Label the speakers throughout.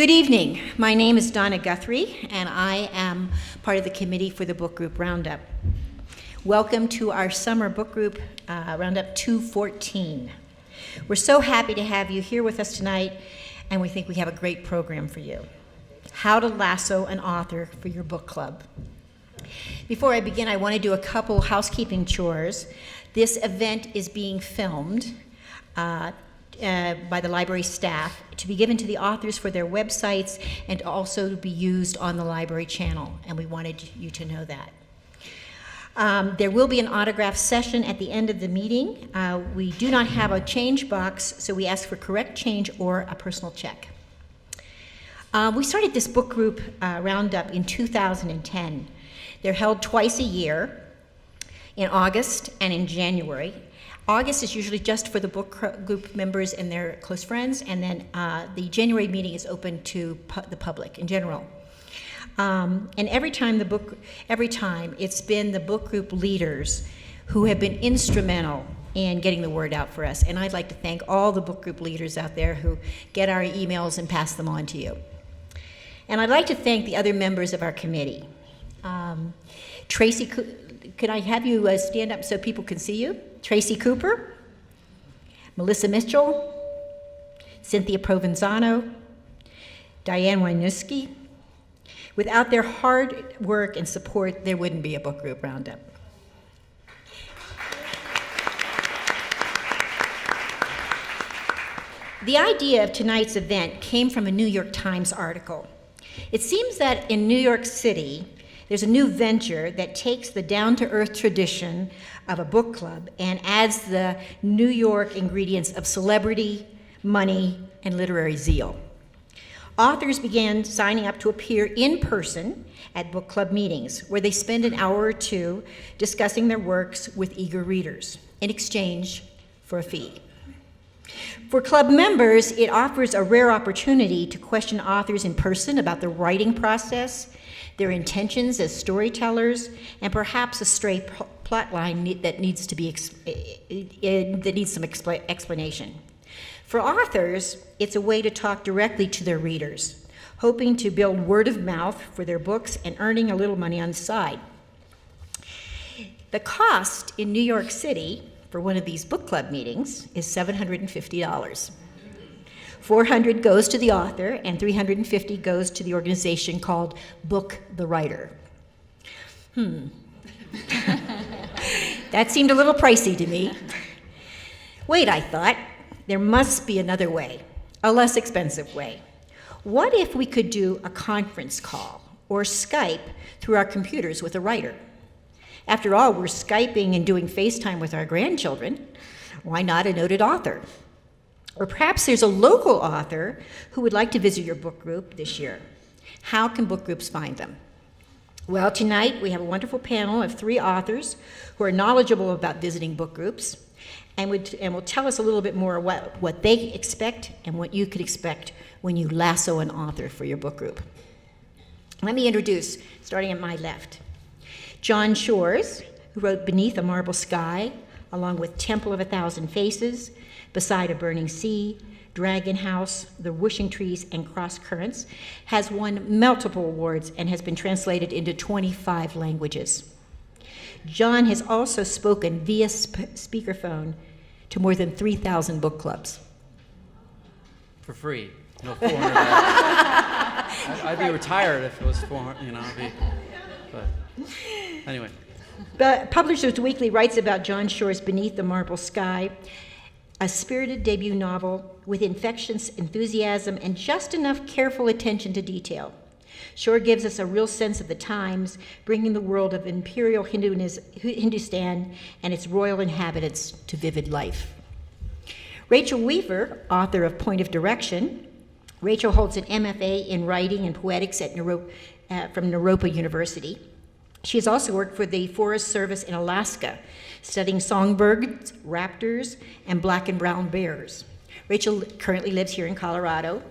Speaker 1: Good evening. My name is Donna Guthrie, and I am part of the committee for the book group Roundup. Welcome to our summer book group, Roundup 214. We're so happy to have you here with us tonight, and we think we have a great program for you. How to lasso an author for your book club. Before I begin, I want to do a couple housekeeping chores. This event is being filmed by the library staff to be given to the authors for their websites and also to be used on the library channel, and we wanted you to know that. There will be an autograph session at the end of the meeting. We do not have a change box, so we ask for correct change or a personal check. We started this book group Roundup in 2010. They're held twice a year, in August and in January. August is usually just for the book group members and their close friends, and then the January meeting is open to the public in general. And every time it's been the book group leaders who have been instrumental in getting the word out for us. And I'd like to thank all the book group leaders out there who get our emails and pass them on to you. And I'd like to thank the other members of our committee. Tracy, could I have you stand up so people can see you? Tracy Cooper, Melissa Mitchell, Cynthia Provenzano, Diane Wyniewski. Without their hard work and support, there wouldn't be a book group Roundup. The idea of tonight's event came from a New York Times article. It seems that in New York City, there's a new venture that takes the down-to-earth tradition of a book club and adds the New York ingredients of celebrity, money, and literary zeal. Authors began signing up to appear in person at book club meetings, where they spend an hour or two discussing their works with eager readers in exchange for a fee. For club members, it offers a rare opportunity to question authors in person about the writing process, their intentions as storytellers, and perhaps a stray plot line that needs some explanation. For authors, it's a way to talk directly to their readers, hoping to build word of mouth for their books and earning a little money on the side. The cost in New York City for one of these book club meetings is $750. $400 goes to the author, and $350 goes to the organization called Book the Writer. That seemed a little pricey to me. Wait, I thought, there must be another way, a less expensive way. What if we could do a conference call or Skype through our computers with a writer? After all, we're Skyping and doing FaceTime with our grandchildren. Why not a noted author? Or perhaps there's a local author who would like to visit your book group this year. How can book groups find them? Well, tonight we have a wonderful panel of 3 authors who are knowledgeable about visiting book groups and will tell us a little bit more what they expect and what you could expect when you lasso an author for your book group. Let me introduce, starting at my left, John Shores, who wrote Beneath a Marble Sky, along with Temple of a Thousand Faces, Beside a Burning Sea, Dragon House, The Wishing Trees, and Cross Currents, has won multiple awards and has been translated into 25 languages. John has also spoken via speakerphone to more than 3,000 book clubs.
Speaker 2: For free, no $400. I'd be retired if it was $400, but anyway.
Speaker 1: But Publishers Weekly writes about John Shore's Beneath the Marble Sky, a spirited debut novel with infectious enthusiasm and just enough careful attention to detail. Shore gives us a real sense of the times, bringing the world of imperial Hindustan and its royal inhabitants to vivid life. Rachel Weaver, author of Point of Direction. Rachel holds an MFA in writing and poetics at from Naropa University. She has also worked for the Forest Service in Alaska, studying songbirds, raptors, and black and brown bears. Rachel currently lives here in Colorado.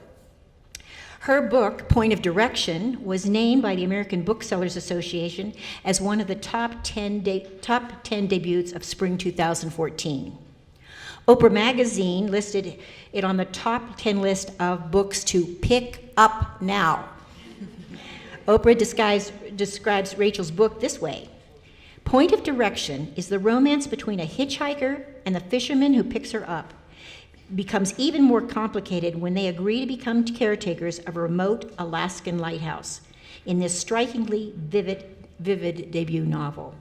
Speaker 1: Her book, Point of Direction, was named by the American Booksellers Association as one of the top 10 debuts of spring 2014. Oprah Magazine listed it on the top 10 list of books to pick up now. Oprah describes Rachel's book this way: point of direction is the romance between a hitchhiker and the fisherman who picks her up. Becomes even more complicated when they agree to become caretakers of a remote Alaskan lighthouse in this strikingly vivid debut novel.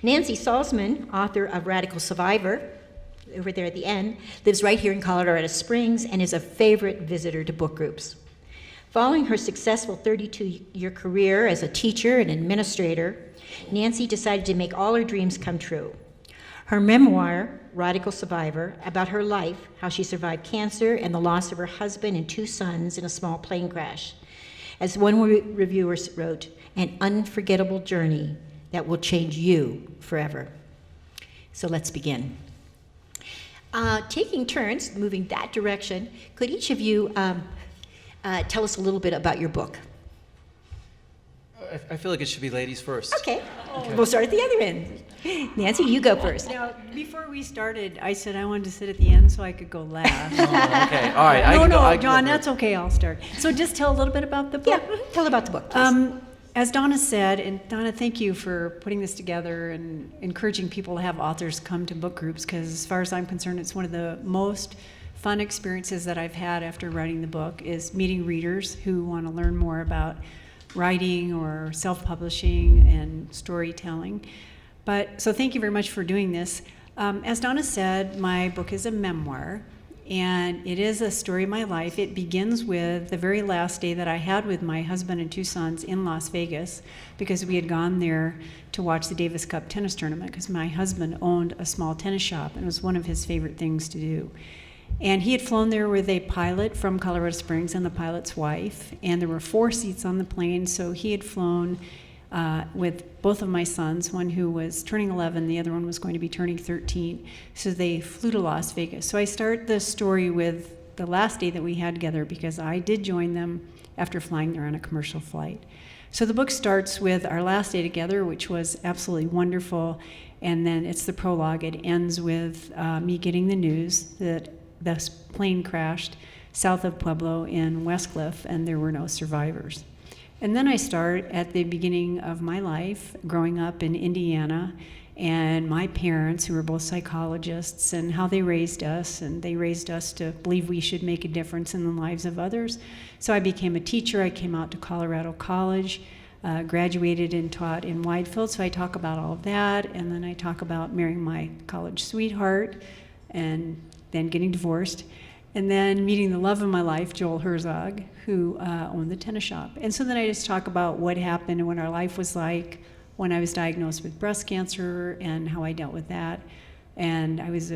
Speaker 1: Nancy Saltzman, author of Radical Survivor, over there at the end, lives right here in Colorado Springs and is a favorite visitor to book groups. Following her successful 32-year career as a teacher and administrator, Nancy decided to make all her dreams come true. Her memoir, Radical Survivor, about her life, how she survived cancer and the loss of her husband and 2 sons in a small plane crash. As one reviewer wrote, an unforgettable journey that will change you forever. So let's begin. Taking turns, moving that direction, could each of you tell us a little bit about your book?
Speaker 2: I feel like it should be ladies first.
Speaker 1: Okay. We'll start at the other end. Nancy, you go first.
Speaker 3: Now, before we started, I said I wanted to sit at the end so I could go last.
Speaker 2: Oh, okay. All right. I
Speaker 3: No,
Speaker 2: can go-
Speaker 3: no,
Speaker 2: I can go
Speaker 3: John,
Speaker 2: first.
Speaker 3: that's okay. I'll start. So just tell a little bit about the book.
Speaker 1: Yeah, tell about the book, please.
Speaker 3: As Donna said, and Donna, thank you for putting this together and encouraging people to have authors come to book groups, because as far as I'm concerned, it's one of the most fun experiences that I've had after writing the book, is meeting readers who want to learn more about writing or self-publishing and storytelling. So thank you very much for doing this. As Donna said, my book is a memoir, and it is a story of my life. It begins with the very last day that I had with my husband and 2 sons in Las Vegas, because we had gone there to watch the Davis Cup tennis tournament, because my husband owned a small tennis shop, and it was one of his favorite things to do. And he had flown there with a pilot from Colorado Springs and the pilot's wife, and there were 4 seats on the plane, so he had flown with both of my sons, one who was turning 11, the other one was going to be turning 13. So they flew to Las Vegas. So I start the story with the last day that we had together, because I did join them after flying there on a commercial flight. So the book starts with our last day together, which was absolutely wonderful, and then it's the prologue. It ends with me getting the news that the plane crashed south of Pueblo in Westcliff, and there were no survivors. And then I start at the beginning of my life, growing up in Indiana, and my parents, who were both psychologists, and how they raised us, and they raised us to believe we should make a difference in the lives of others. So I became a teacher. I came out to Colorado College, graduated and taught in Widefield, so I talk about all of that, and then I talk about marrying my college sweetheart, and then getting divorced, and then meeting the love of my life, Joel Herzog, who owned the tennis shop. And so then I just talk about what happened and what our life was like when I was diagnosed with breast cancer and how I dealt with that. And I was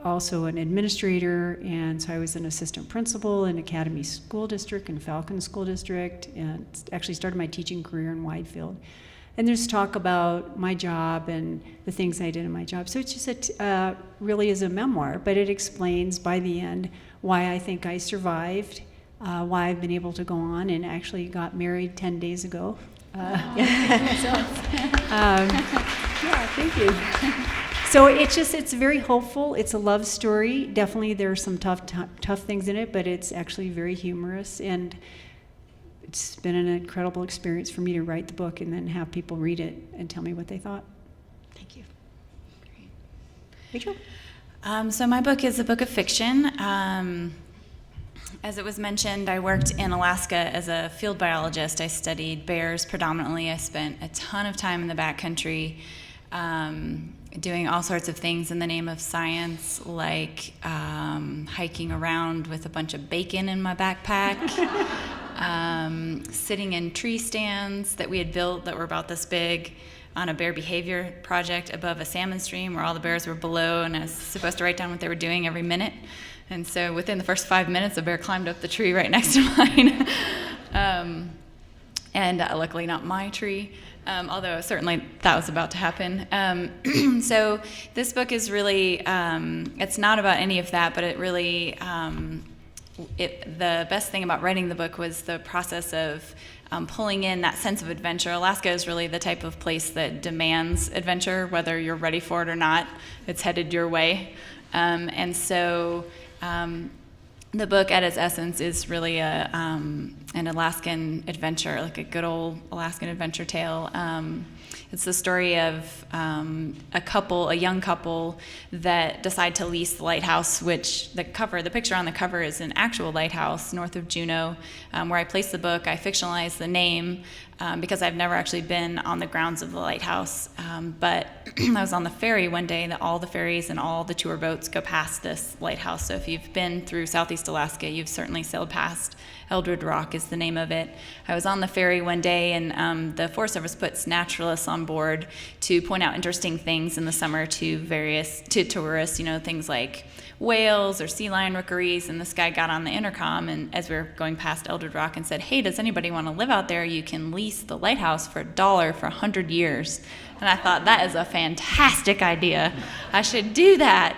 Speaker 3: also an administrator, and so I was an assistant principal in Academy School District and Falcon School District, and actually started my teaching career in Widefield. And there's talk about my job and the things I did in my job. So it's just really is a memoir, but it explains by the end why I think I survived, why I've been able to go on, and actually got married 10 days ago. Yeah, thank you. So it's very hopeful. It's a love story. Definitely there are some tough things in it, but it's actually very humorous, and it's been an incredible experience for me to write the book and then have people read it and tell me what they thought.
Speaker 1: Thank you. Rachel?
Speaker 4: So my book is a book of fiction. As it was mentioned, I worked in Alaska as a field biologist. I studied bears predominantly. I spent a ton of time in the backcountry doing all sorts of things in the name of science, like hiking around with a bunch of bacon in my backpack, sitting in tree stands that we had built that were about this big on a bear behavior project above a salmon stream where all the bears were below, and I was supposed to write down what they were doing every minute. And so within the first 5 minutes, a bear climbed up the tree right next to mine. And luckily not my tree, although certainly that was about to happen. So this book is really, it's not about any of that, but it really, the best thing about writing the book was the process of pulling in that sense of adventure. Alaska is really the type of place that demands adventure, whether you're ready for it or not. It's headed your way. And so the book at its essence is really an Alaskan adventure, like a good old Alaskan adventure tale. It's the story of a young couple that decide to lease the lighthouse, which the picture on the cover is an actual lighthouse north of Juneau, where I placed the book. I fictionalized the name because I've never actually been on the grounds of the lighthouse. But I was on the ferry one day, and all the ferries and all the tour boats go past this lighthouse. So if you've been through Southeast Alaska, you've certainly sailed past. Eldred Rock is the name of it. I was on the ferry one day, and the Forest Service puts naturalists on board to point out interesting things in the summer to tourists, things like whales or sea lion rookeries. And this guy got on the intercom, and as we were going past Eldred Rock, and said, "Hey, does anybody want to live out there? You can lease the lighthouse for $1 for 100 years. And I thought, that is a fantastic idea. I should do that.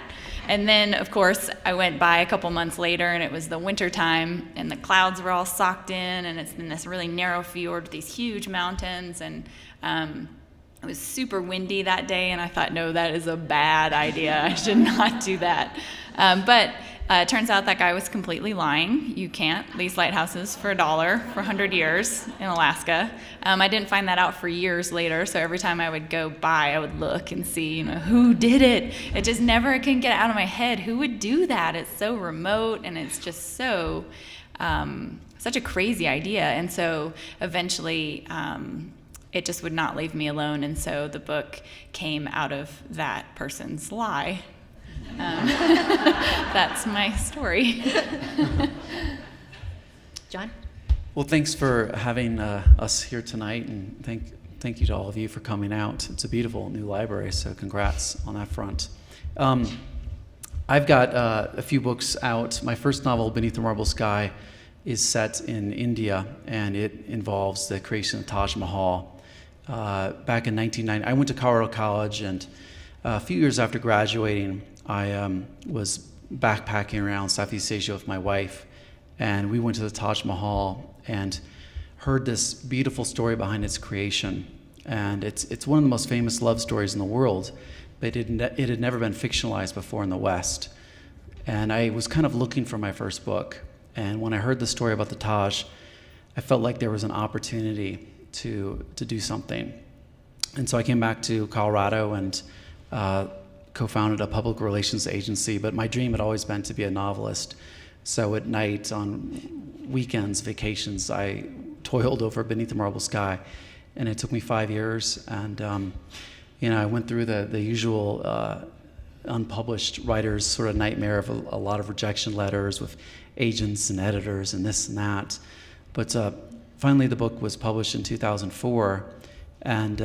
Speaker 4: And then, of course, I went by a couple months later, and it was the winter time, and the clouds were all socked in, and it's in this really narrow fjord with these huge mountains, and it was super windy that day, and I thought, no, that is a bad idea. I should not do that. But it turns out that guy was completely lying. You can't lease lighthouses for $1 for 100 years in Alaska. I didn't find that out for years later, so every time I would go by, I would look and see, who did it. It just never can get out of my head. Who would do that? It's so remote, and it's just so such a crazy idea. And so eventually, it just would not leave me alone, and so the book came out of that person's lie. That's my story.
Speaker 1: John?
Speaker 2: Well, thanks for having us here tonight, and thank you to all of you for coming out. It's a beautiful new library, so congrats on that front. I've got a few books out. My first novel, Beneath the Marble Sky, is set in India, and it involves the creation of Taj Mahal. Back in 1990, I went to Colorado College, and a few years after graduating, I was backpacking around Southeast Asia with my wife, and we went to the Taj Mahal and heard this beautiful story behind its creation. And it's one of the most famous love stories in the world, but it had never been fictionalized before in the West. And I was kind of looking for my first book, and when I heard the story about the Taj, I felt like there was an opportunity to do something. And so I came back to Colorado and co-founded a public relations agency, but my dream had always been to be a novelist. So at night, on weekends, vacations, I toiled over Beneath the Marble Sky, and it took me 5 years. And I went through the usual unpublished writer's sort of nightmare of a lot of rejection letters with agents and editors and this and that. But finally, the book was published in 2004, and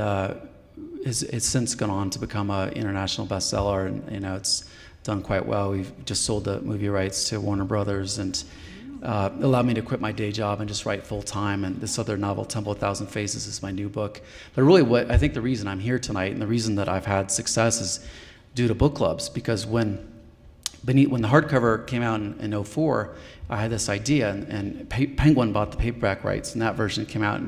Speaker 2: it's since gone on to become an international bestseller, and it's done quite well. We've just sold the movie rights to Warner Brothers, and allowed me to quit my day job and just write full time. And this other novel, Temple of 1,000 Faces, is my new book. But really, what I think the reason I'm here tonight and the reason that I've had success is due to book clubs. Because when the hardcover came out in 2004, I had this idea, and Penguin bought the paperback rights, and that version came out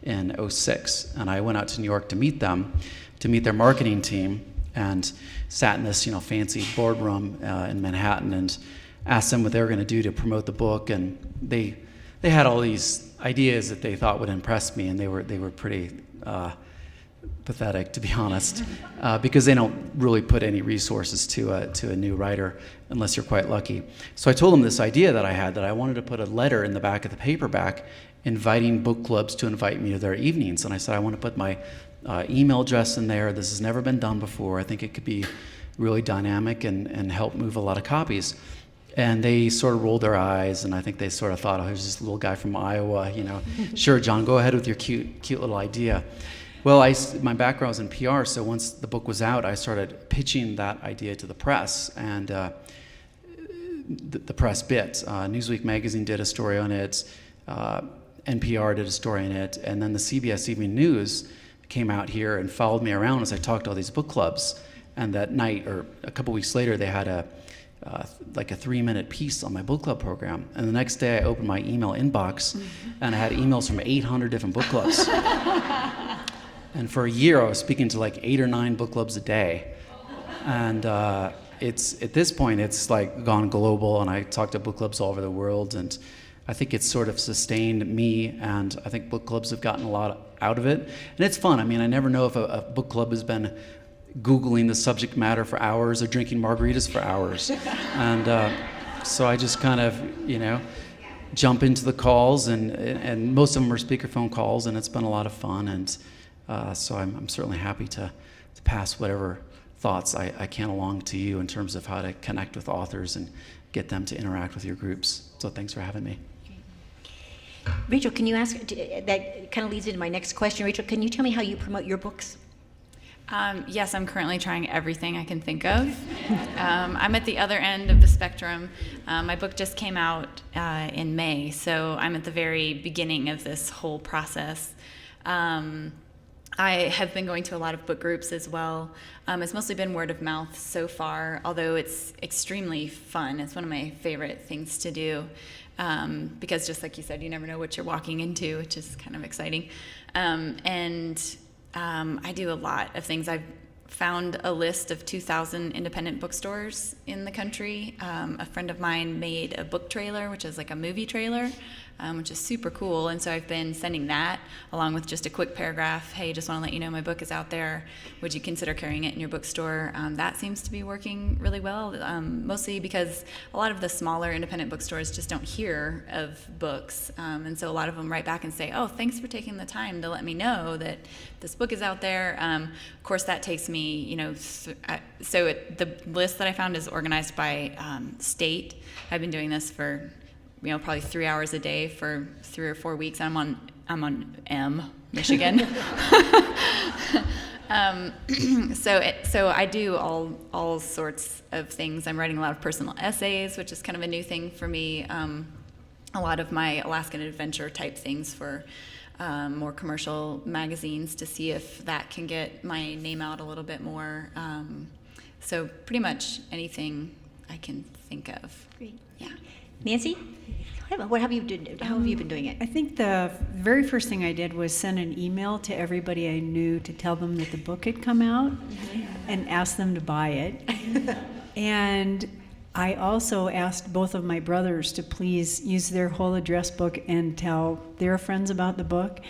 Speaker 2: in 2006. And I went out to New York to meet them, to meet their marketing team, and sat in this fancy boardroom in Manhattan and asked them what they were going to do to promote the book. And they had all these ideas that they thought would impress me, and they were pretty pathetic, to be honest, because they don't really put any resources to a new writer unless you're quite lucky. So I told them this idea that I had, that I wanted to put a letter in the back of the paperback inviting book clubs to invite me to their evenings. And I said, I want to put my email address in there. This has never been done before. I think it could be really dynamic and help move a lot of copies. And they sort of rolled their eyes, and I think they sort of thought, oh, here's this little guy from Iowa, Sure, John, go ahead with your cute little idea. Well, my background was in PR, so once the book was out, I started pitching that idea to the press, and the press bit. Newsweek magazine did a story on it, NPR did a story on it, and then the CBS Evening News came out here and followed me around as I talked to all these book clubs. And that night, or a couple weeks later, they had a like a 3-minute piece on my book club program. And the next day I opened my email inbox and I had emails from 800 different book clubs. And for a year I was speaking to like 8 or 9 book clubs a day. And it's at this point it's like gone global, and I talk to book clubs all over the world, and I think it's sort of sustained me, and I think book clubs have gotten a lot out of it. And it's fun. I mean, I never know if a book club has been Googling the subject matter for hours or drinking margaritas for hours. And so I just kind of, jump into the calls, and most of them are speakerphone calls, and it's been a lot of fun. And so I'm certainly happy to pass whatever thoughts I can along to you in terms of how to connect with authors and get them to interact with your groups. So thanks for having me.
Speaker 1: Rachel, can you ask, that kind of leads into my next question. Rachel, can you tell me how you promote your books?
Speaker 4: Yes, I'm currently trying everything I can think of. I'm at the other end of the spectrum. My book just came out in May, so I'm at the very beginning of this whole process. I have been going to a lot of book groups as well. It's mostly been word of mouth so far, although it's extremely fun. It's one of my favorite things to do, because just like you said, you never know what you're walking into, which is kind of exciting. I do a lot of things. I've found a list of 2,000 independent bookstores in the country. A friend of mine made a book trailer, which is like a movie trailer, which is super cool. And so I've been sending that along with just a quick paragraph. Hey, just want to let you know my book is out there. Would you consider carrying it in your bookstore? That seems to be working really well, mostly because a lot of the smaller independent bookstores just don't hear of books. And so a lot of them write back and say, oh, thanks for taking the time to let me know that this book is out there. Of course, that takes me, the list that I found is organized by state. I've been doing this for probably 3 hours a day for 3 or 4 weeks. I'm on M, Michigan. So I do all sorts of things. I'm writing a lot of personal essays, which is kind of a new thing for me. A lot of my Alaskan adventure type things for more commercial magazines to see if that can get my name out a little bit more. So pretty much anything I can think of.
Speaker 1: Great.
Speaker 4: Yeah.
Speaker 1: Nancy, what have you done? How have you been doing it?
Speaker 3: I think the very first thing I did was send an email to everybody I knew to tell them that the book had come out and ask them to buy it. And I also asked both of my brothers to please use their whole address book and tell their friends about the book.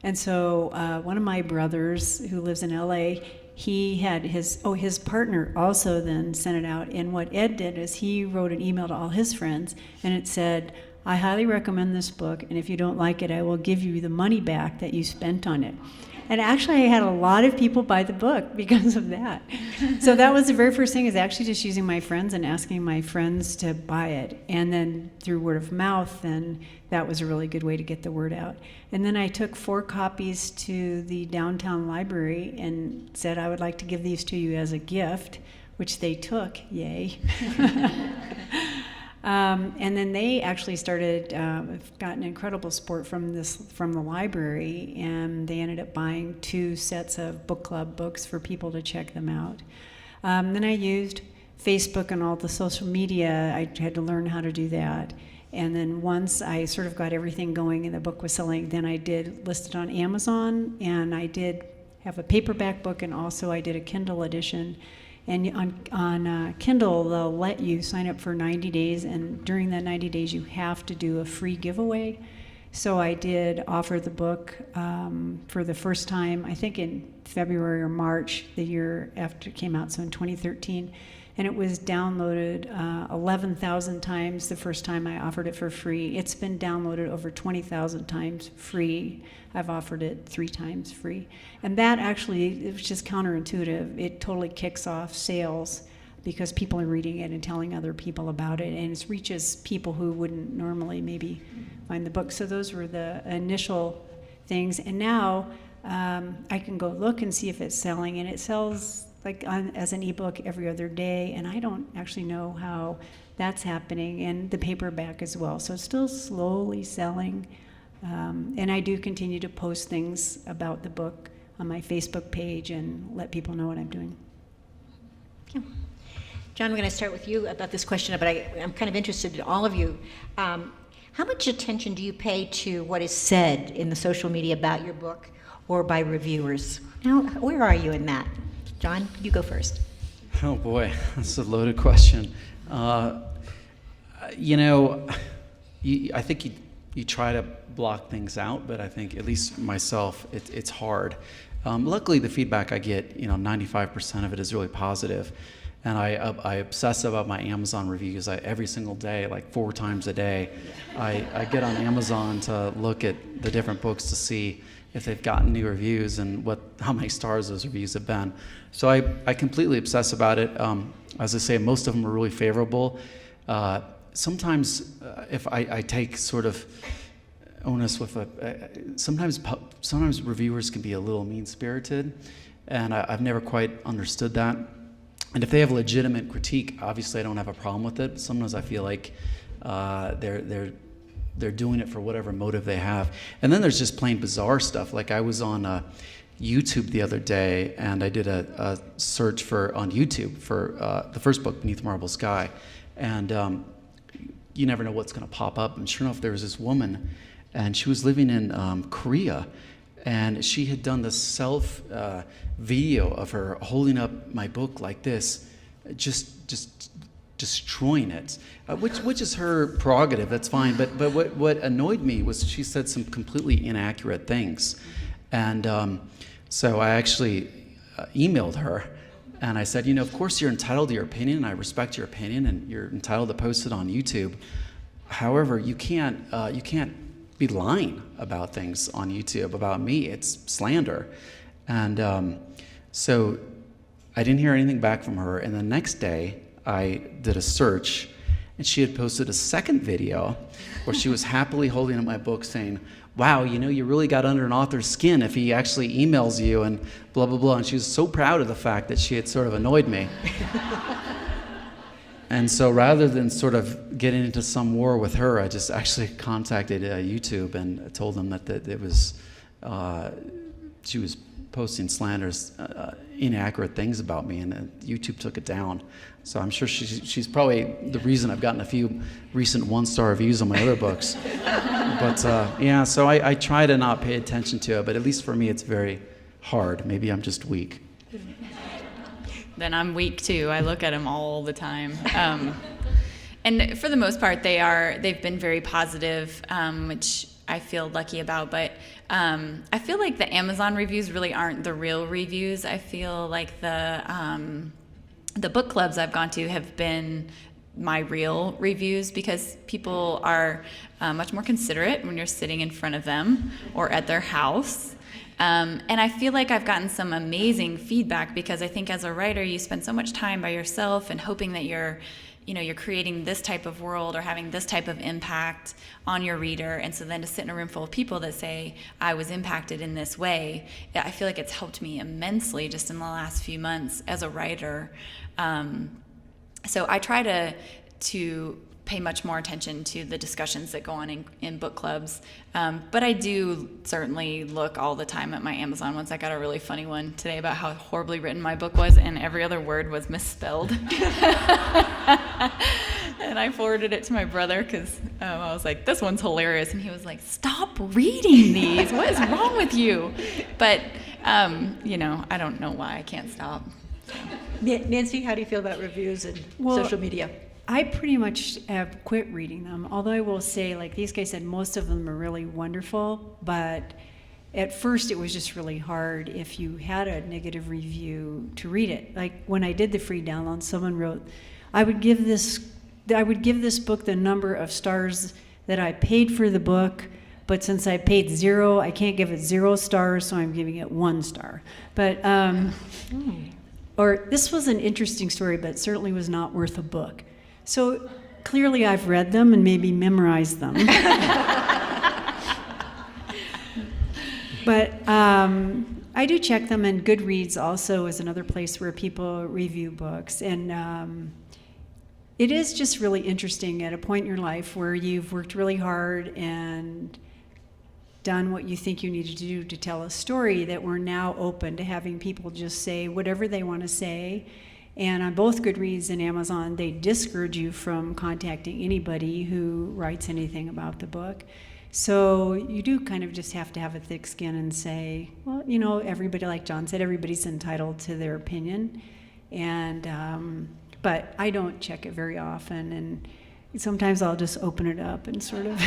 Speaker 3: And so one of my brothers who lives in LA, he had his partner also then sent it out. And what Ed did is he wrote an email to all his friends, and it said, I highly recommend this book, and if you don't like it, I will give you the money back that you spent on it. And actually, I had a lot of people buy the book because of that. So that was the very first thing, is actually just using my friends and asking my friends to buy it. And then through word of mouth, then that was a really good way to get the word out. And then I took 4 copies to the downtown library and said, I would like to give these to you as a gift, which they took, yay. And then they actually started, gotten incredible support from the library, and they ended up buying 2 sets of book club books for people to check them out. Then I used Facebook and all the social media. I had to learn how to do that. And then once I sort of got everything going and the book was selling, then I did list it on Amazon, and I did have a paperback book, and also I did a Kindle edition. And on Kindle, they'll let you sign up for 90 days, and during that 90 days, you have to do a free giveaway. So I did offer the book for the first time, I think in February or March, the year after it came out, so in 2013. And it was downloaded 11,000 times the first time I offered it for free. It's been downloaded over 20,000 times free. I've offered it 3 times free. And that actually, it was just counterintuitive. It totally kicks off sales because people are reading it and telling other people about it. And it reaches people who wouldn't normally maybe find the book. So those were the initial things. And now I can go look and see if it's selling. And it sells as an ebook every other day, and I don't actually know how that's happening, and the paperback as well. So it's still slowly selling, and I do continue to post things about the book on my Facebook page and let people know what I'm doing.
Speaker 1: Yeah. John, I'm going to start with you about this question, but I'm kind of interested in all of you. How much attention do you pay to what is said in the social media about your book or by reviewers? Now, where are you in that? John, you go first.
Speaker 2: Oh boy, that's a loaded question. I think you try to block things out, but I think, at least myself, it's hard. Luckily, the feedback I get, 95% of it is really positive. And I obsess about my Amazon reviews. Every single day, like 4 times a day, I get on Amazon to look at the different books to see if they've gotten new reviews and how many stars those reviews have been. So I completely obsess about it. As I say, most of them are really favorable. Sometimes if I take sort of onus with sometimes reviewers can be a little mean-spirited, and I've never quite understood that. And if they have legitimate critique, obviously I don't have a problem with it. But sometimes I feel like they're doing it for whatever motive they have. And then there's just plain bizarre stuff. Like I was on YouTube the other day, and I did a search on YouTube for the first book, Beneath the Marble Sky. And you never know what's going to pop up. And sure enough, there was this woman, and she was living in Korea. And she had done this video of her holding up my book like this, just destroying it, which is her prerogative. That's fine. But what annoyed me was she said some completely inaccurate things, and so I actually emailed her, and I said, of course you're entitled to your opinion, and I respect your opinion, and you're entitled to post it on YouTube. However, you can't be lying about things on YouTube about me. It's slander. And so I didn't hear anything back from her. And the next day, I did a search, and she had posted a second video where she was happily holding up my book saying, wow, you really got under an author's skin if he actually emails you and blah, blah, blah. And she was so proud of the fact that she had sort of annoyed me. And so rather than sort of getting into some war with her, I just actually contacted YouTube and told them that it was she was posting slanders, inaccurate things about me, and YouTube took it down. So I'm sure she's probably the reason I've gotten a few recent 1-star reviews on my other books. But so I try to not pay attention to it, but at least for me it's very hard. Maybe I'm just weak.
Speaker 4: Then I'm weak too. I look at them all the time. And for the most part, they've been very positive, which I feel lucky about. But I feel like the Amazon reviews really aren't the real reviews. I feel like the book clubs I've gone to have been my real reviews, because people are much more considerate when you're sitting in front of them or at their house. And I feel like I've gotten some amazing feedback, because I think as a writer, you spend so much time by yourself and hoping that you're creating this type of world or having this type of impact on your reader. And so then to sit in a room full of people that say, I was impacted in this way, I feel like it's helped me immensely just in the last few months as a writer. So I try to pay much more attention to the discussions that go on in book clubs. But I do certainly look all the time at my Amazon ones. I got a really funny one today about how horribly written my book was, and every other word was misspelled. And I forwarded it to my brother because I was like, this one's hilarious. And he was like, stop reading these. What is wrong with you? But, I don't know why I can't stop. So.
Speaker 1: Nancy, how do you feel about reviews and social media?
Speaker 3: I pretty much have quit reading them, although I will say, like these guys said, most of them are really wonderful, but at first it was just really hard if you had a negative review to read it. Like when I did the free download, someone wrote, I would give this book the number of stars that I paid for the book, but since I paid 0, I can't give it 0 stars, so I'm giving it 1 star. But or this was an interesting story, but certainly was not worth a book. So clearly I've read them and maybe memorized them. But I do check them, and Goodreads also is another place where people review books. And it is just really interesting at a point in your life where you've worked really hard and done what you think you needed to do to tell a story, that we're now open to having people just say whatever they want to say. And on both Goodreads and Amazon, they discourage you from contacting anybody who writes anything about the book. So you do kind of just have to have a thick skin and say, well, you know, everybody, like John said, everybody's entitled to their opinion. And but I don't check it very often, and sometimes I'll just open it up and sort of.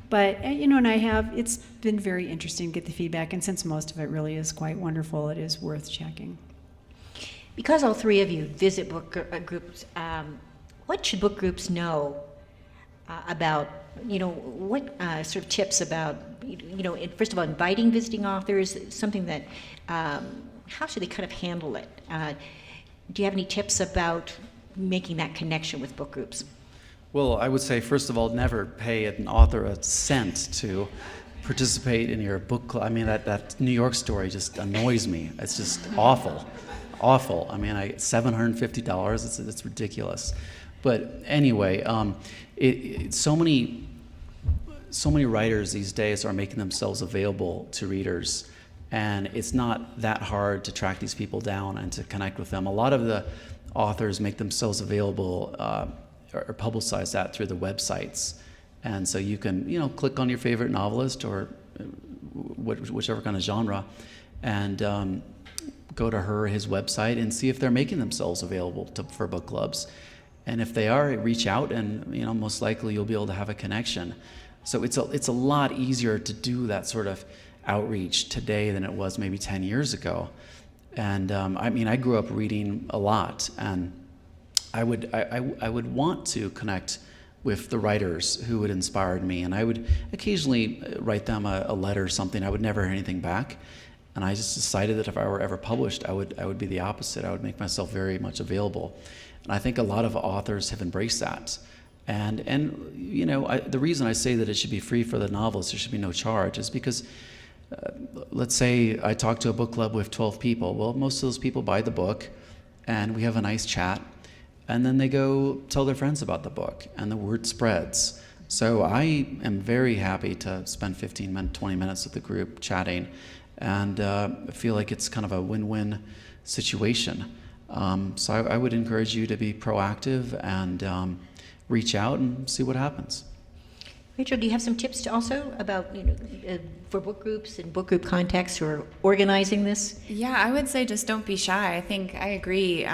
Speaker 3: But, you know, and it's been very interesting to get the feedback, and since most of it really is quite wonderful, it is worth checking.
Speaker 1: Because all three of you visit book groups, what should book groups know about, you know, what sort of tips about, you know, first of all, inviting visiting authors, something that, how should they kind of handle it? Do you have any tips about making that connection with book groups?
Speaker 2: Well, I would say, first of all, never pay an author a cent to participate in your book club. I mean, that New York story just annoys me. It's just awful. I mean, $750, it's ridiculous. But anyway, so many writers these days are making themselves available to readers, and it's not that hard to track these people down and to connect with them. A lot of the authors make themselves available or publicize that through the websites, and so you can, you know, click on your favorite novelist or whichever kind of genre, and go to her or his website and see if they're making themselves available for book clubs. And if they are, reach out, and, you know, most likely you'll be able to have a connection. So it's a lot easier to do that sort of outreach today than it was maybe 10 years ago. And I mean, I grew up reading a lot, and I would want to connect with the writers who had inspired me, and I would occasionally write them a letter or something. I would never hear anything back, and I just decided that if I were ever published, I would be the opposite. I would make myself very much available, and I think a lot of authors have embraced that. And you know, the reason I say that it should be free for the novelists, there should be no charge, is because let's say I talk to a book club with 12 people. Well, most of those people buy the book, and we have a nice chat, and then they go tell their friends about the book, and the word spreads. So I am very happy to spend 20 minutes with the group chatting, and feel like it's kind of a win-win situation. So I would encourage you to be proactive and reach out and see what happens.
Speaker 1: Rachel, do you have some tips also about, you know, for book groups and book group contacts who are organizing this?
Speaker 4: Yeah, I would say just don't be shy. I think I agree.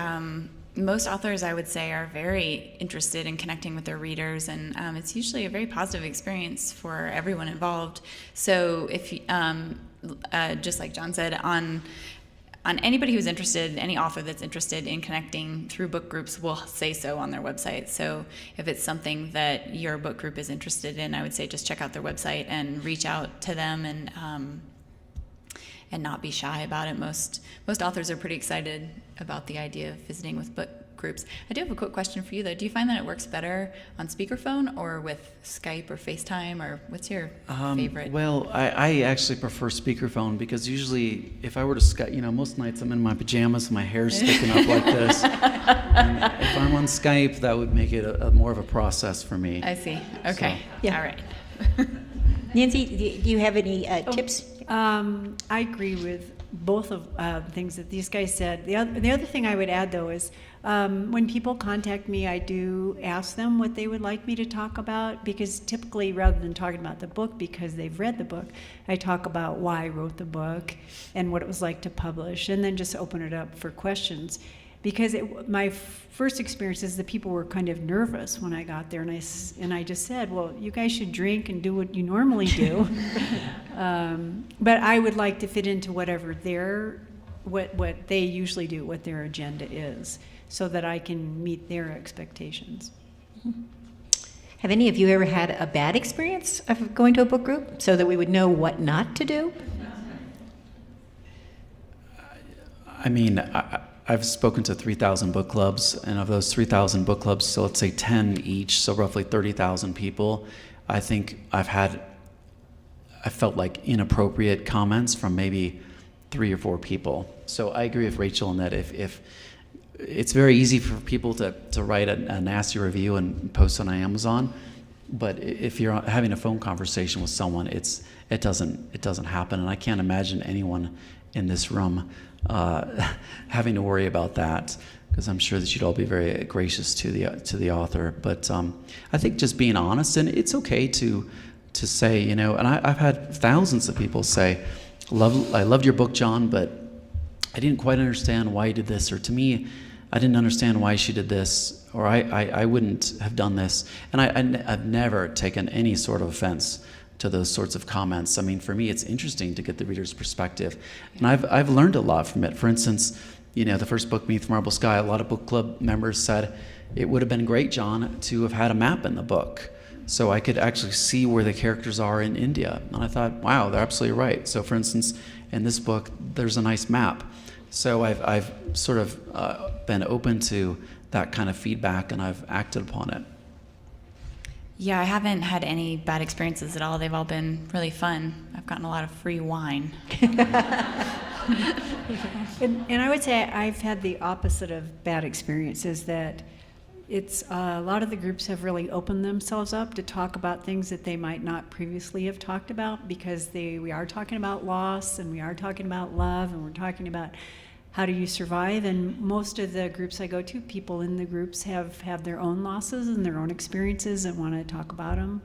Speaker 4: Most authors, I would say, are very interested in connecting with their readers, and it's usually a very positive experience for everyone involved. So if, just like John said, on anybody who's interested, any author that's interested in connecting through book groups will say so on their website. So if it's something that your book group is interested in, I would say just check out their website and reach out to them, and not be shy about it. Most authors are pretty excited about the idea of visiting with book groups. I do have a quick question for you, though. Do you find that it works better on speakerphone or with Skype or FaceTime, or what's your favorite?
Speaker 2: Well, I actually prefer speakerphone, because usually if I were to Skype, you know, most nights I'm in my pajamas and my hair's sticking up like this. And if I'm on Skype, that would make it a more of a process for me.
Speaker 4: I see. Okay.
Speaker 1: So, yeah.
Speaker 4: All right.
Speaker 1: Nancy, do you have any tips?
Speaker 3: I agree with both of the things that these guys said. The other thing I would add, though, is when people contact me, I do ask them what they would like me to talk about, because typically, rather than talking about the book because they've read the book, I talk about why I wrote the book and what it was like to publish, and then just open it up for questions. Because my first experience is that people were kind of nervous when I got there, and I just said, well, you guys should drink and do what you normally do. But I would like to fit into whatever what they usually do, what their agenda is, so that I can meet their expectations.
Speaker 1: Have any of you ever had a bad experience of going to a book group, so that we would know what not to do?
Speaker 2: I mean, I've spoken to 3,000 book clubs, and of those 3,000 book clubs, so let's say 10 each, so roughly 30,000 people, I think I felt like inappropriate comments from maybe 3 or 4 people. So I agree with Rachel in that if it's very easy for people to write a nasty review and post on Amazon, but if you're having a phone conversation with someone, it doesn't happen, and I can't imagine anyone in this room having to worry about that, because I'm sure that you'd all be very gracious to the author. But I think just being honest, and it's okay to say, you know, and I've had thousands of people say, I loved your book, John, but I didn't quite understand why you did this, or to me, I didn't understand why she did this, or I wouldn't have done this. And I've never taken any sort of offense to those sorts of comments. I mean, for me, it's interesting to get the reader's perspective. And I've learned a lot from it. For instance, you know, the first book, Beneath Marble Sky, a lot of book club members said, it would have been great, John, to have had a map in the book, so I could actually see where the characters are in India. And I thought, wow, they're absolutely right. So for instance, in this book, there's a nice map. So I've sort of been open to that kind of feedback, and I've acted upon it.
Speaker 4: Yeah, I haven't had any bad experiences at all. They've all been really fun. I've gotten a lot of free wine.
Speaker 3: And I would say I've had the opposite of bad experiences, that it's a lot of the groups have really opened themselves up to talk about things that they might not previously have talked about, because we are talking about loss, and we are talking about love, and we're talking about how do you survive. And most of the groups I go to, people in the groups have their own losses and their own experiences and want to talk about them.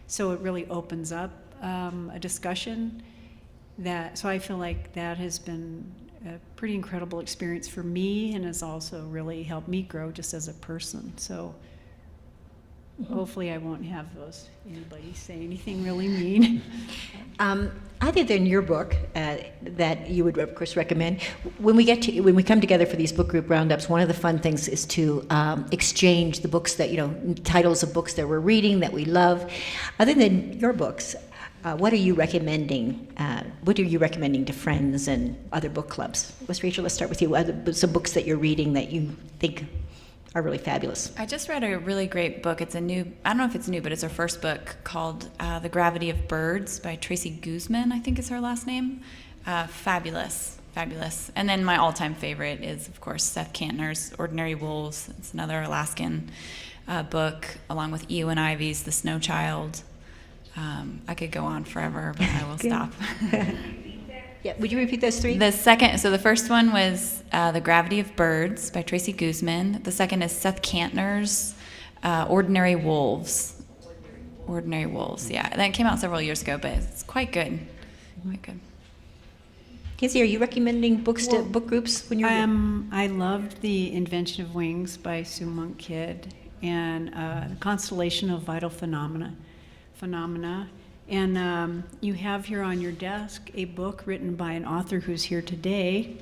Speaker 3: So it really opens up a discussion. So I feel like that has been a pretty incredible experience for me, and has also really helped me grow just as a person. So hopefully I won't have anybody say anything really mean.
Speaker 1: Other than your book that you would of course recommend, when we come together for these book group roundups, one of the fun things is to exchange the books that, you know, titles of books that we're reading that we love. Other than your books, what are you recommending? What are you recommending to friends and other book clubs? Rachel, let's start with you. Some books that you're reading that you think are really fabulous.
Speaker 4: I just read a really great book. It's I don't know if it's new, but it's her first book, called The Gravity of Birds by Tracy Guzman, I think is her last name. Fabulous. And then my all-time favorite is, of course, Seth Kantner's Ordinary Wolves. It's another Alaskan book, along with Ewan Ivy's The Snow Child. I could go on forever, but I will stop.
Speaker 1: Yeah, would you repeat those three?
Speaker 4: The first one was The Gravity of Birds by Tracy Guzman. The second is Seth Kantner's Ordinary Wolves. Ordinary Wolves, yeah. That came out several years ago, but it's quite good. Quite good.
Speaker 1: Kizzy, are you recommending books to book groups when you're
Speaker 3: I loved The Invention of Wings by Sue Monk Kidd, and The Constellation of Vital Phenomena. And you have here on your desk a book written by an author who's here today,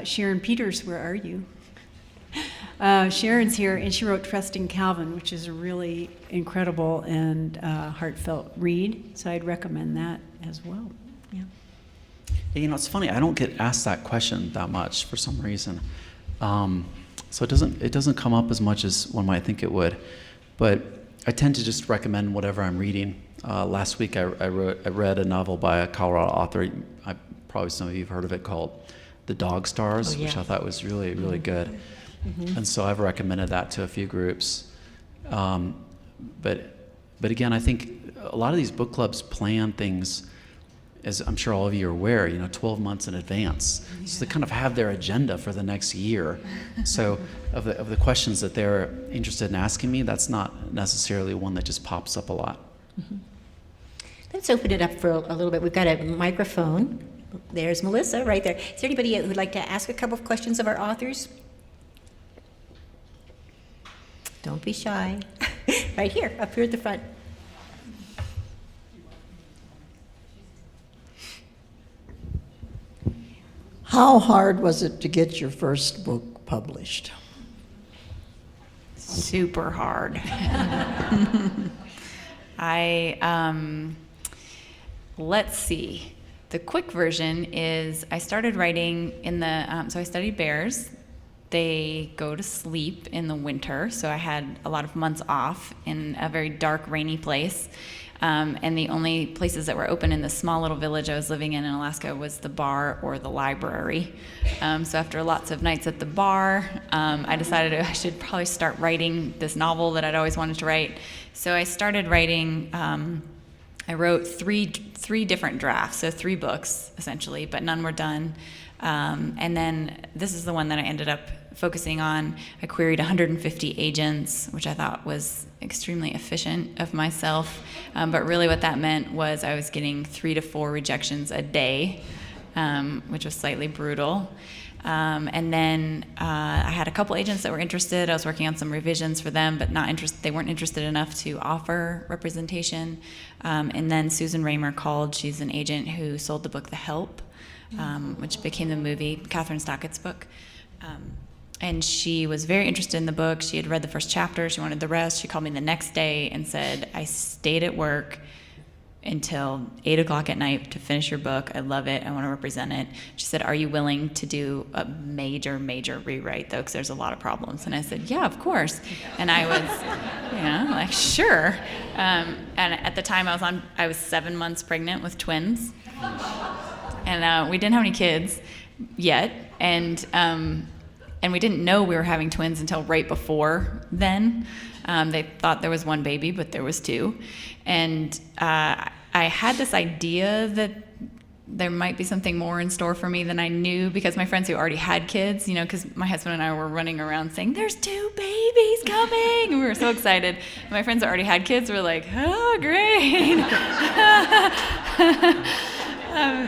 Speaker 3: Sharon Peters. Where are you? Sharon's here, and she wrote Trusting Calvin, which is a really incredible and heartfelt read. So I'd recommend that as well. Yeah.
Speaker 2: You know, it's funny. I don't get asked that question that much for some reason. So it doesn't come up as much as one might think it would. But I tend to just recommend whatever I'm reading. Last week I read a novel by a Colorado author. Probably some of you have heard of it, called The Dog Stars, which I thought was really, really good. Mm-hmm. And so I've recommended that to a few groups. But again, I think a lot of these book clubs plan things, as I'm sure all of you are aware, 12 months in advance. Yeah. So they kind of have their agenda for the next year. So of the questions that they're interested in asking me, that's not necessarily one that just pops up a lot.
Speaker 1: Mm-hmm. Let's open it up for a little bit. We've got a microphone. There's Melissa right there. Is there anybody who would like to ask a couple of questions of our authors? Don't be shy. Right here, up here at the front.
Speaker 5: How hard was it to get your first book published?
Speaker 4: Super hard. Let's see. The quick version is I started writing so I studied bears. They go to sleep in the winter, so I had a lot of months off in a very dark, rainy place. And the only places that were open in the small little village I was living in Alaska was the bar or the library. So after lots of nights at the bar, I decided I should probably start writing this novel that I'd always wanted to write. So I started writing. I wrote three different drafts, so 3 books essentially, but none were done. And then this is the one that I ended up focusing on. I queried 150 agents, which I thought was extremely efficient of myself. But really what that meant was I was getting 3 to 4 rejections a day, which was slightly brutal. And then I had a couple agents that were interested. I was working on some revisions for them, but they weren't interested enough to offer representation. And then Susan Raymer called. She's an agent who sold the book The Help, which became the movie, Catherine Stockett's book. And she was very interested in the book. She had read the first chapter. She wanted the rest. She called me the next day and said, I stayed at work until 8 o'clock at night to finish your book. I love it. I want to represent it. She said, are you willing to do a major, major rewrite, though, because there's a lot of problems? And I said, yeah, of course. And I was, like, sure. And at the time, I was 7 months pregnant with twins. And we didn't have any kids yet. And we didn't know we were having twins until right before then. They thought there was one baby, but there was 2. And I had this idea that there might be something more in store for me than I knew, because my friends who already had kids, because my husband and I were running around saying, there's 2 babies coming. And we were so excited. And my friends that already had kids were like, oh, great.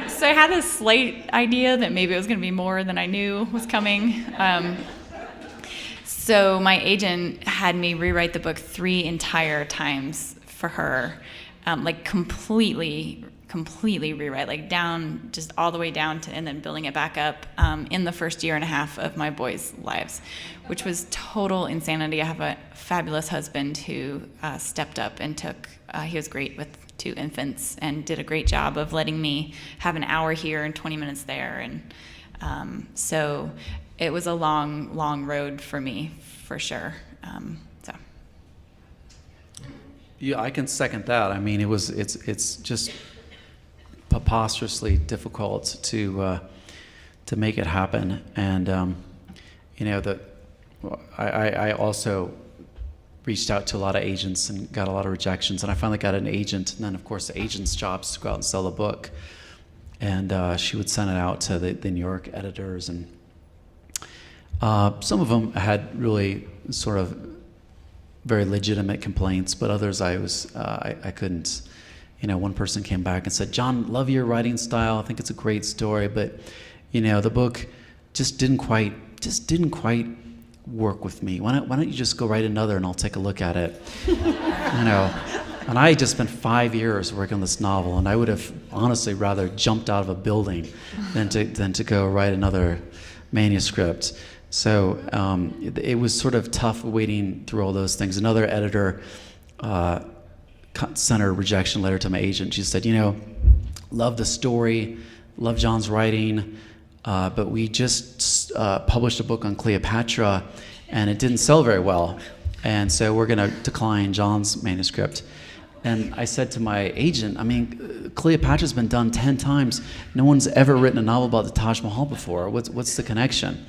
Speaker 4: So I had this slight idea that maybe it was going to be more than I knew was coming. So my agent had me rewrite the book 3 entire times for her, like completely rewrite, like down, just all the way down to, and then building it back up in the first year and a half of my boys' lives, which was total insanity. I have a fabulous husband who stepped up and he was great with 2 infants and did a great job of letting me have an hour here and 20 minutes there. And so it was a long, long road for me, for sure.
Speaker 2: Yeah, I can second that. I mean, it's just preposterously difficult to make it happen. And I also reached out to a lot of agents and got a lot of rejections. And I finally got an agent, and then of course the agent's job is to go out and sell the book. And she would send it out to the New York editors, and some of them had really sort of very legitimate complaints, but others I couldn't. One person came back and said, John, love your writing style. I think it's a great story, but the book just didn't quite work with me. Why don't you just go write another and I'll take a look at it? And I just spent 5 years working on this novel, and I would have honestly rather jumped out of a building than to go write another manuscript. So it was sort of tough waiting through all those things. Another editor sent a rejection letter to my agent. She said, love the story, love John's writing, but we just published a book on Cleopatra, and it didn't sell very well. And so we're going to decline John's manuscript. And I said to my agent, Cleopatra's been done 10 times. No one's ever written a novel about the Taj Mahal before. What's the connection?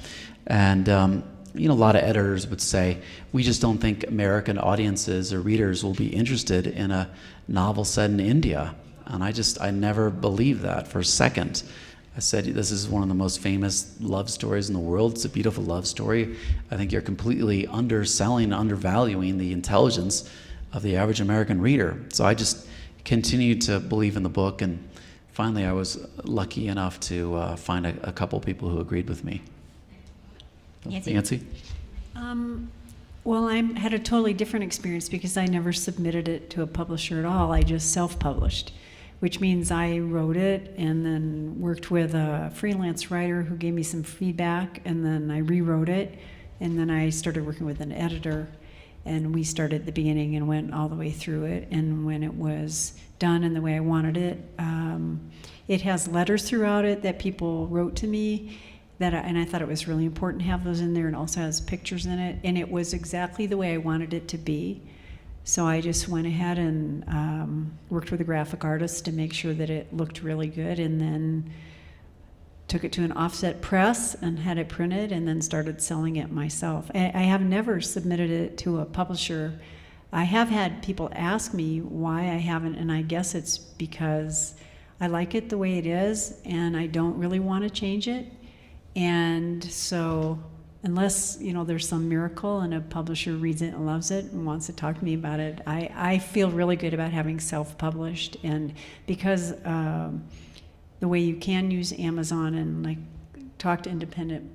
Speaker 2: And a lot of editors would say, we just don't think American audiences or readers will be interested in a novel set in India. And I never believed that for a second. I said, this is one of the most famous love stories in the world. It's a beautiful love story. I think you're completely undervaluing the intelligence of the average American reader. So I just continued to believe in the book, and finally I was lucky enough to find a couple people who agreed with me. Nancy?
Speaker 3: Well, I had a totally different experience because I never submitted it to a publisher at all. I just self-published, which means I wrote it and then worked with a freelance writer who gave me some feedback, and then I rewrote it, and then I started working with an editor, and we started at the beginning and went all the way through it. And when it was done in the way I wanted it, it has letters throughout it that people wrote to me, and I thought it was really important to have those in there, and also has pictures in it, and it was exactly the way I wanted it to be. So I just went ahead and worked with a graphic artist to make sure that it looked really good, and then took it to an offset press and had it printed, and then started selling it myself. I have never submitted it to a publisher. I have had people ask me why I haven't, and I guess it's because I like it the way it is, and I don't really want to change it. And so unless, there's some miracle and a publisher reads it and loves it and wants to talk to me about it, I feel really good about having self-published. And because the way you can use Amazon and like talk to independent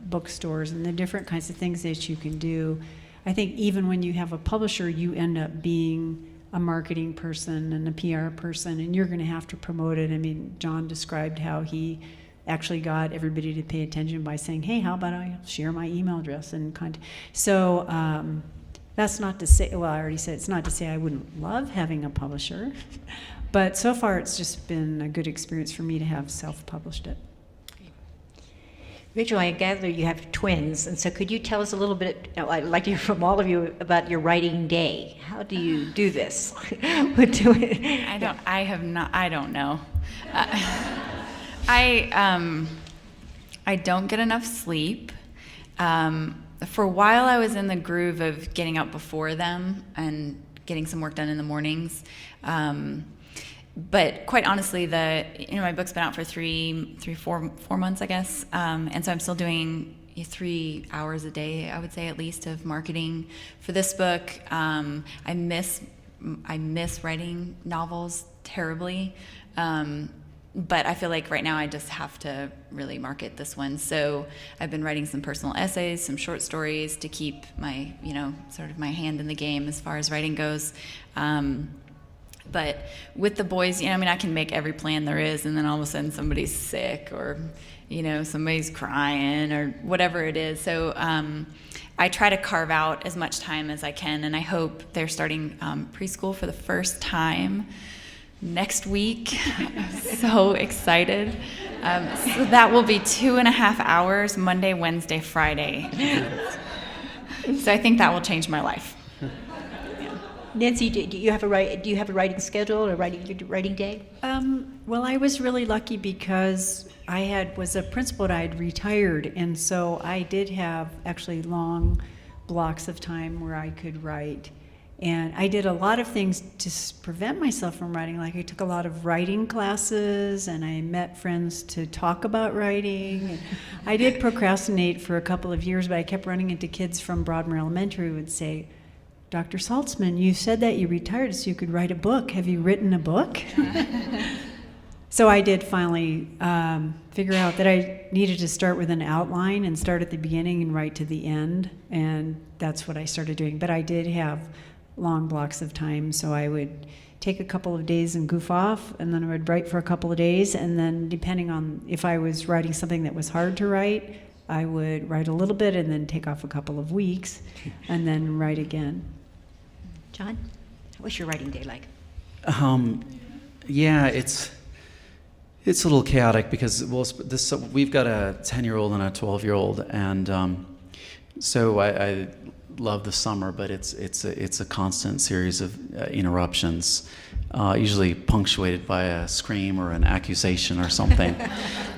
Speaker 3: bookstores and the different kinds of things that you can do, I think even when you have a publisher, you end up being a marketing person and a PR person, and you're going to have to promote it. I mean, John described how he actually got everybody to pay attention by saying, hey, how about I share my email address and contact. So that's not to say, well, I already said it's not to say I wouldn't love having a publisher, but so far it's just been a good experience for me to have self-published it.
Speaker 1: Rachel, I gather you have twins, and so could you tell us a little bit, I'd like to hear from all of you about your writing day. How do you do this?
Speaker 4: I don't know. I don't get enough sleep. For a while I was in the groove of getting up before them and getting some work done in the mornings. But quite honestly, my book's been out for four months, I guess. And so I'm still doing 3 hours a day, I would say at least, of marketing for this book. I miss writing novels terribly. But I feel like right now I just have to really market this one. So I've been writing some personal essays, some short stories to keep my, sort of my hand in the game as far as writing goes. But with the boys, I can make every plan there is, and then all of a sudden somebody's sick or, somebody's crying or whatever it is. So I try to carve out as much time as I can, and I hope they're starting preschool for the first time next week. I'm so excited. So that will be 2.5 hours, Monday, Wednesday, Friday. So I think that will change my life.
Speaker 1: Nancy, do you have a writing schedule or writing day?
Speaker 3: Well, I was really lucky because I was a principal and I had retired, and so I did have actually long blocks of time where I could write. And I did a lot of things to prevent myself from writing. Like I took a lot of writing classes, and I met friends to talk about writing. And I did procrastinate for a couple of years, but I kept running into kids from Broadmoor Elementary who would say, Dr. Saltzman, you said that you retired so you could write a book. Have you written a book? So I did finally figure out that I needed to start with an outline and start at the beginning and write to the end. And that's what I started doing. But I did have long blocks of time, so I would take a couple of days and goof off, and then I would write for a couple of days, and then depending on if I was writing something that was hard to write, I would write a little bit and then take off a couple of weeks and then write again.
Speaker 1: John, what's your writing day like?
Speaker 2: Yeah, it's a little chaotic because we've got a 10-year-old and a 12-year-old, and so I love the summer, but it's a constant series of interruptions, usually punctuated by a scream or an accusation or something.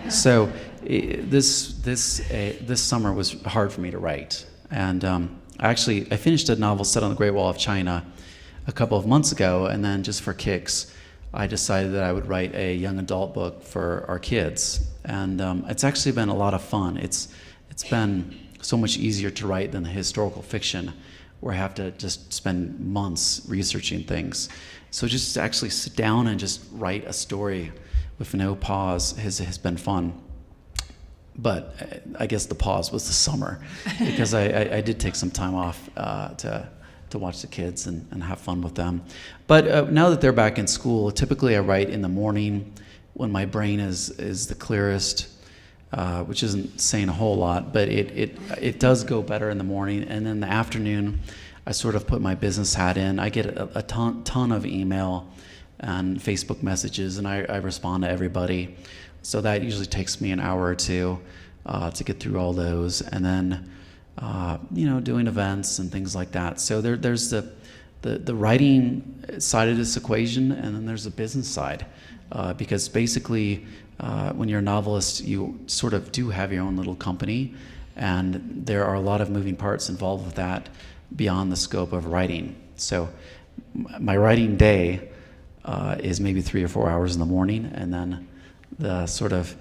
Speaker 2: So this summer was hard for me to write, and I finished a novel set on the Great Wall of China a couple of months ago, and then just for kicks, I decided that I would write a young adult book for our kids, and it's actually been a lot of fun. It's been so much easier to write than the historical fiction, where I have to just spend months researching things. So just to actually sit down and just write a story with no pause has been fun. But I guess the pause was the summer, because I did take some time off to watch the kids and have fun with them. But now that they're back in school, typically I write in the morning when my brain is the clearest, which isn't saying a whole lot, but it does go better in the morning. And then in the afternoon, I sort of put my business hat in. I get a ton of email and Facebook messages, and I respond to everybody. So that usually takes me an hour or two to get through all those, and then doing events and things like that. So there's the writing side of this equation, and then there's the business side, because basically when you're a novelist, you sort of do have your own little company, and there are a lot of moving parts involved with that beyond the scope of writing. So my writing day is maybe 3 or 4 hours in the morning, and then the sort of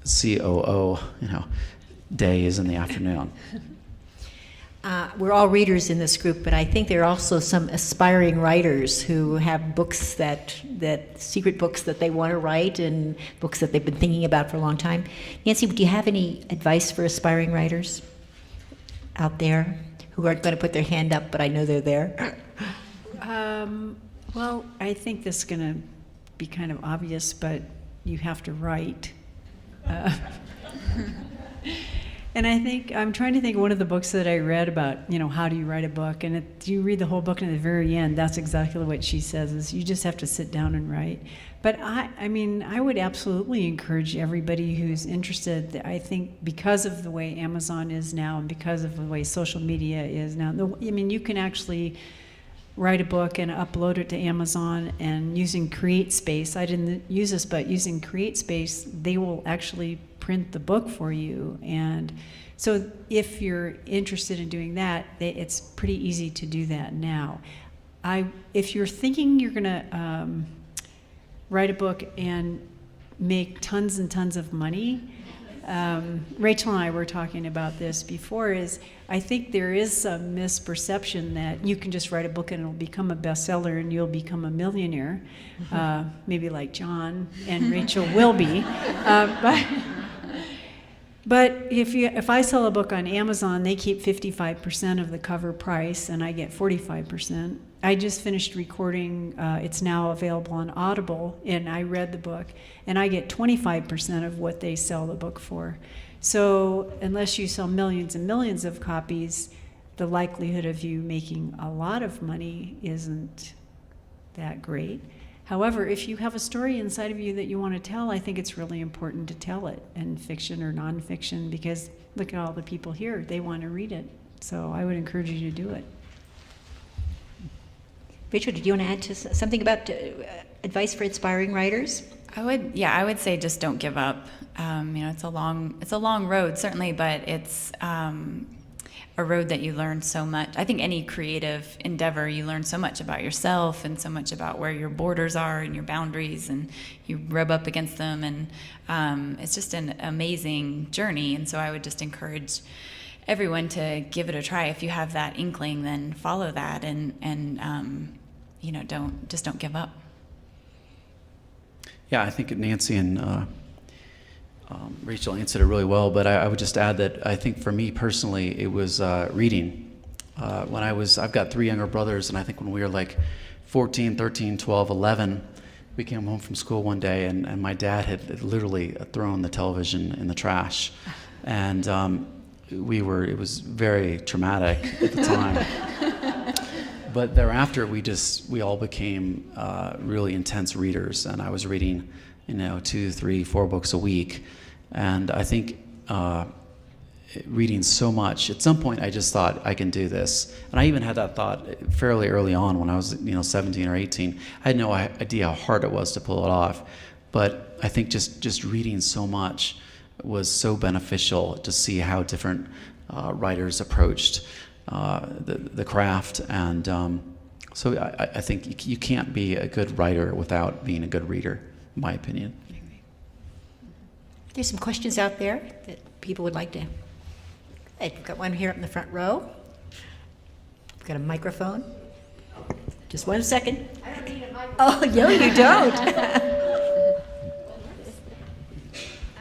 Speaker 2: COO, day is in the afternoon.
Speaker 1: We're all readers in this group, but I think there are also some aspiring writers who have books that secret books that they want to write and books that they've been thinking about for a long time. Nancy, do you have any advice for aspiring writers out there who aren't going to put their hand up, but I know they're there?
Speaker 3: Well, I think this is going to be kind of obvious, but you have to write. And I think, I'm trying to think of one of the books that I read about, how do you write a book? And you read the whole book, and at the very end, that's exactly what she says, is you just have to sit down and write. But I would absolutely encourage everybody who's interested. I think because of the way Amazon is now and because of the way social media is now, you can actually write a book and upload it to Amazon, and using CreateSpace, I didn't use this, but using CreateSpace, they will actually print the book for you. And so if you're interested in doing that, it's pretty easy to do that now. If you're thinking you're going to write a book and make tons and tons of money, Rachel and I were talking about this before, I think there is some misperception that you can just write a book and it'll become a bestseller and you'll become a millionaire, maybe like John and Rachel will be. But if I sell a book on Amazon, they keep 55% of the cover price and I get 45%. I just finished recording, it's now available on Audible, and I read the book, and I get 25% of what they sell the book for. So unless you sell millions and millions of copies, the likelihood of you making a lot of money isn't that great. However, if you have a story inside of you that you want to tell, I think it's really important to tell it, in fiction or nonfiction, because look at all the people here, they want to read it. So I would encourage you to do it.
Speaker 1: Rachel, did you want to add to something about advice for aspiring writers?
Speaker 4: I would say just don't give up. It's a long road, certainly, but it's a road that you learn so much. I think any creative endeavor, you learn so much about yourself and so much about where your borders are and your boundaries, and you rub up against them, and it's just an amazing journey. And so I would just encourage everyone to give it a try. If you have that inkling, then follow that, and don't give up.
Speaker 2: Yeah, I think Nancy and Rachel answered it really well, but I would just add that I think for me personally, it was reading. I've got 3 younger brothers, and I think when we were like 14, 13, 12, 11, we came home from school one day, and my dad had literally thrown the television in the trash. And it was very traumatic at the time. But thereafter, we all became really intense readers, and I was reading, 2, 3, 4 books a week. And I think reading so much, at some point I just thought, I can do this. And I even had that thought fairly early on when I was 17 or 18. I had no idea how hard it was to pull it off. But I think just reading so much was so beneficial to see how different writers approached the craft. And so I think you can't be a good writer without being a good reader, in my opinion.
Speaker 1: There's some questions out there that people would like to. I've got one here up in the front row. I've got a microphone. Just 1 second.
Speaker 6: I don't need a microphone.
Speaker 1: Oh, no, you don't.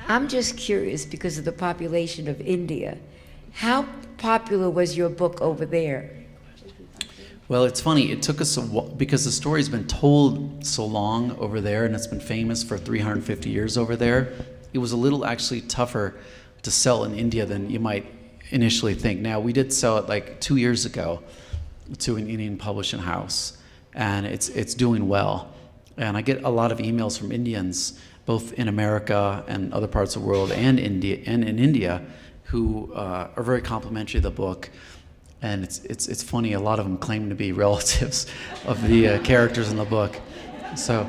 Speaker 6: I'm just curious, because of the population of India, how popular was your book over there?
Speaker 2: Well, it's funny. It took us because the story's been told so long over there, and it's been famous for 350 years over there. It was a little actually tougher to sell in India than you might initially think. Now, we did sell it like 2 years ago to an Indian publishing house, and it's doing well. And I get a lot of emails from Indians, both in America and other parts of the world, and in India, who are very complimentary of the book. And it's funny, a lot of them claim to be relatives of the characters in the book. So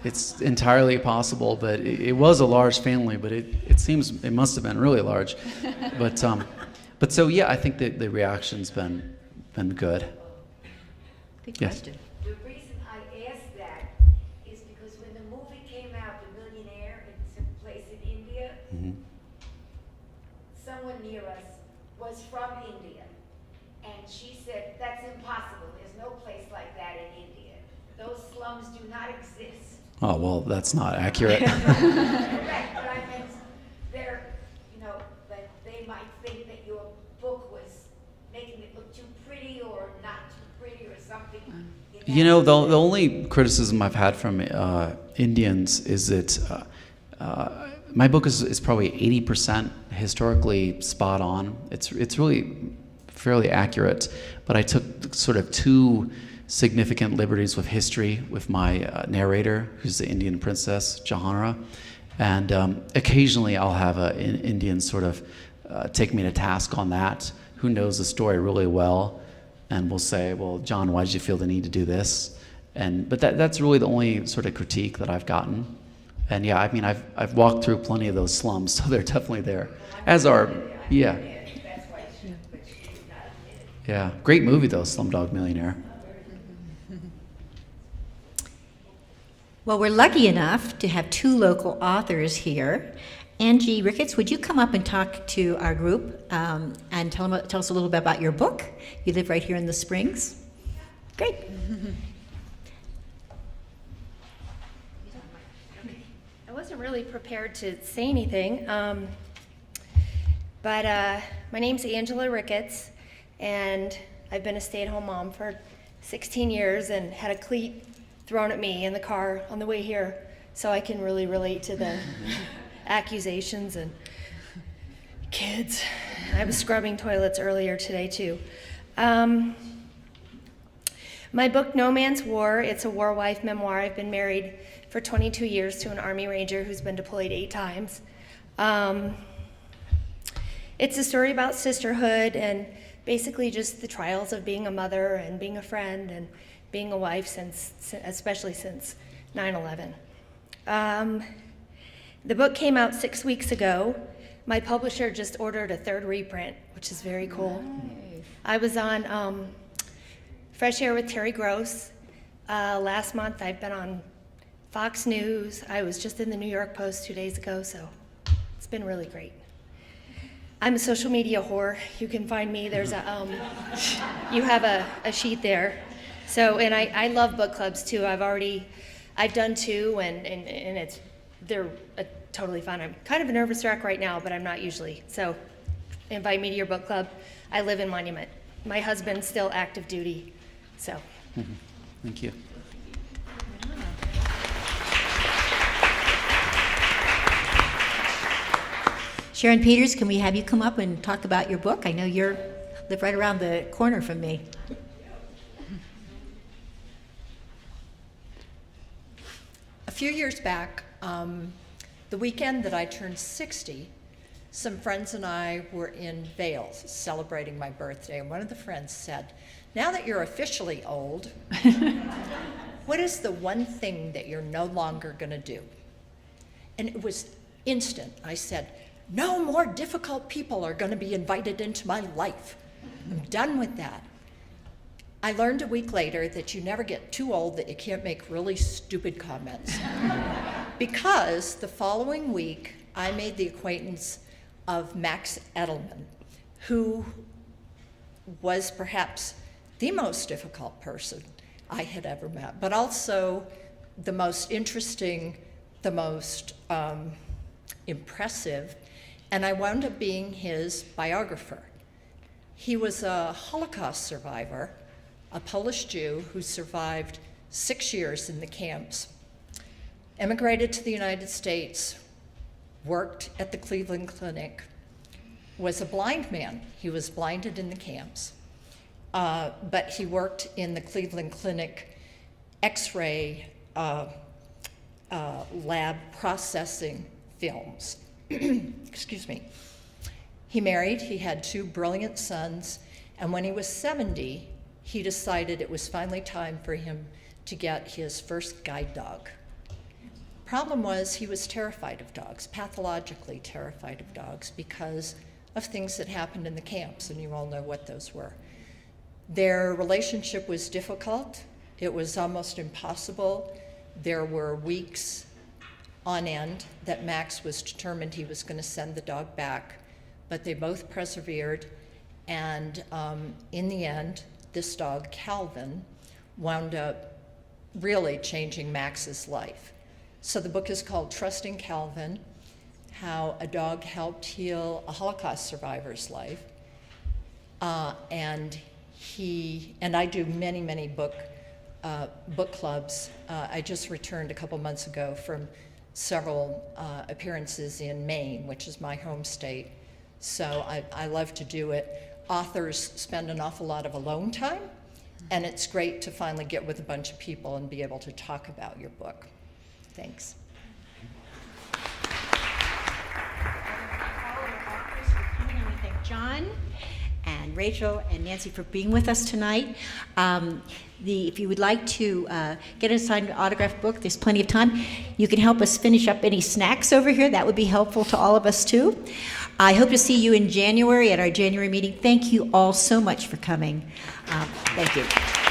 Speaker 2: it's entirely possible, but it was a large family, but it seems it must have been really large. But so yeah, I think that the reaction's been good.
Speaker 1: Good
Speaker 2: Yes.
Speaker 1: question.
Speaker 6: The reason I asked that is because when the movie came out, The Millionaire, it took place in India. someone near us was from India. And she said, that's impossible. There's no place like that in India. Those slums do not exist.
Speaker 2: Oh, well, that's not accurate.
Speaker 6: Correct, but I meant they're, but they might think that your book was making it look too pretty or not too pretty or something.
Speaker 2: The only criticism I've had from Indians is that my book is probably 80% historically spot on. It's really fairly accurate, but I took sort of two significant liberties with history with my narrator, who's the Indian princess, Jahanara. And occasionally I'll have an Indian sort of take me to task on that, who knows the story really well, and will say, well, John, why did you feel the need to do this? But that's really the only sort of critique that I've gotten. And yeah, I mean, I've walked through plenty of those slums, so they're definitely there. As are, yeah. Yeah, great movie though, Slumdog Millionaire.
Speaker 1: Well, we're lucky enough to have two local authors here. Angie Ricketts, would you come up and talk to our group and tell us a little bit about your book? You live right here in the Springs. Great.
Speaker 7: I wasn't really prepared to say anything, but my name's Angela Ricketts, and I've been a stay-at-home mom for 16 years and had a cleat thrown at me in the car on the way here, so I can really relate to the accusations and kids. I was scrubbing toilets earlier today, too. My book, No Man's War, it's a war wife memoir. I've been married for 22 years to an Army Ranger who's been deployed 8 times. It's a story about sisterhood and basically just the trials of being a mother and being a friend and being a wife, especially since 9/11. The book came out 6 weeks ago. My publisher just ordered a 3rd reprint, which is very cool. Nice. I was on Fresh Air with Terry Gross. Last month I've been on Fox News. I was just in the New York Post 2 days ago, so it's been really great. I'm a social media whore. You can find me. There's you have a sheet there. So, and I love book clubs too. I've done 2, and they're totally fun. I'm kind of a nervous wreck right now, but I'm not usually. So, invite me to your book club. I live in Monument. My husband's still active duty, so.
Speaker 2: Mm-hmm. Thank you.
Speaker 1: Sharon Peters, can we have you come up and talk about your book? I know you live right around the corner from me.
Speaker 8: A few years back, the weekend that I turned 60, some friends and I were in Vail celebrating my birthday, and one of the friends said, now that you're officially old, what is the one thing that you're no longer going to do? And it was instant. I said, no more difficult people are going to be invited into my life. I'm done with that. I learned a week later that you never get too old that you can't make really stupid comments. Because the following week, I made the acquaintance of Max Edelman, who was perhaps the most difficult person I had ever met, but also the most interesting, the most impressive, and I wound up being his biographer. He was a Holocaust survivor, a Polish Jew who survived 6 years in the camps, emigrated to the United States, worked at the Cleveland Clinic, was a blind man. He was blinded in the camps, but he worked in the Cleveland Clinic X-ray lab processing films. Excuse me. He married, he had 2 brilliant sons, and when he was 70, he decided it was finally time for him to get his first guide dog. Problem was, he was terrified of dogs, pathologically terrified of dogs, because of things that happened in the camps, and you all know what those were. Their relationship was difficult. It was almost impossible. There were weeks on end that Max was determined he was going to send the dog back, but they both persevered. And in the end, this dog, Calvin, wound up really changing Max's life. So the book is called Trusting Calvin, How a Dog Helped Heal a Holocaust Survivor's Life. And I do many book clubs. I just returned a couple months ago from several appearances in Maine, which is my home state. So I love to do it. Authors spend an awful lot of alone time, and it's great to finally get with a bunch of people and be able to talk about your book. Thanks.
Speaker 1: Thank John and Rachel and Nancy for being with us tonight. If you would like to get a signed autographed book, there's plenty of time. You can help us finish up any snacks over here. That would be helpful to all of us too. I hope to see you in January at our January meeting. Thank you all so much for coming. Thank you.